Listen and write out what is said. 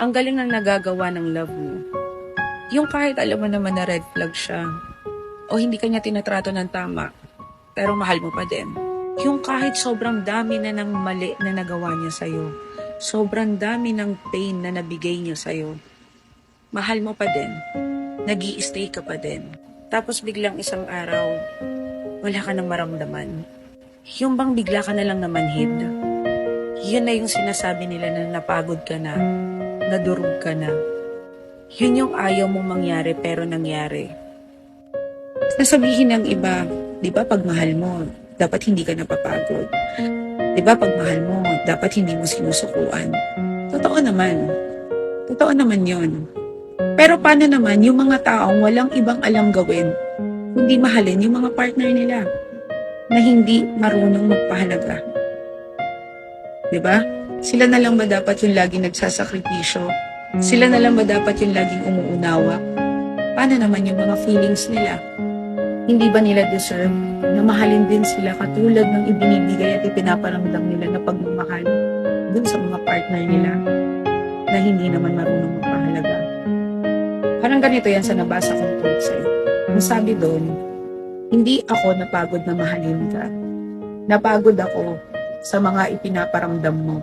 Ang galing ng nagagawa ng love mo. Yung kahit alam mo naman na red flag siya, o hindi kanya tinatrato ng tama, pero mahal mo pa din. Yung kahit sobrang dami na ng mali na nagawa niya sa'yo, sobrang dami ng pain na nabigay niya sa'yo, mahal mo pa din, nag-i-stay ka pa din. Tapos biglang isang araw, wala ka nang maramdaman. Yung bang bigla ka na lang namanhid, yun na yung sinasabi nila na napagod ka na, nadurog ka na. Yun yung ayaw mong mangyari pero nangyari. Nasabihin ng iba, di ba pag mahal mo, dapat hindi ka napapagod. Di ba pag mahal mo, dapat hindi mo sinusukuan. Totoo naman. Totoo naman yun. Pero paano naman yung mga taong walang ibang alam gawin, kundi mahalin yung mga partner nila na hindi marunong magpahalaga? Di ba? Sila na lang ba dapat yung laging nagsasakripisyo? Sila na lang ba dapat yung laging umuunawa? Paano naman yung mga feelings nila? Hindi ba nila deserve na mahalin din sila katulad ng ibinibigay at ipinaparamdam nila na pagmamahal dun sa mga partner nila na hindi naman marunong magpahalaga? Parang ganito yan sa nabasa kong quote sa'yo. Ang sabi doon, hindi ako napagod na mahalin ka. Napagod ako sa mga ipinaparamdam mo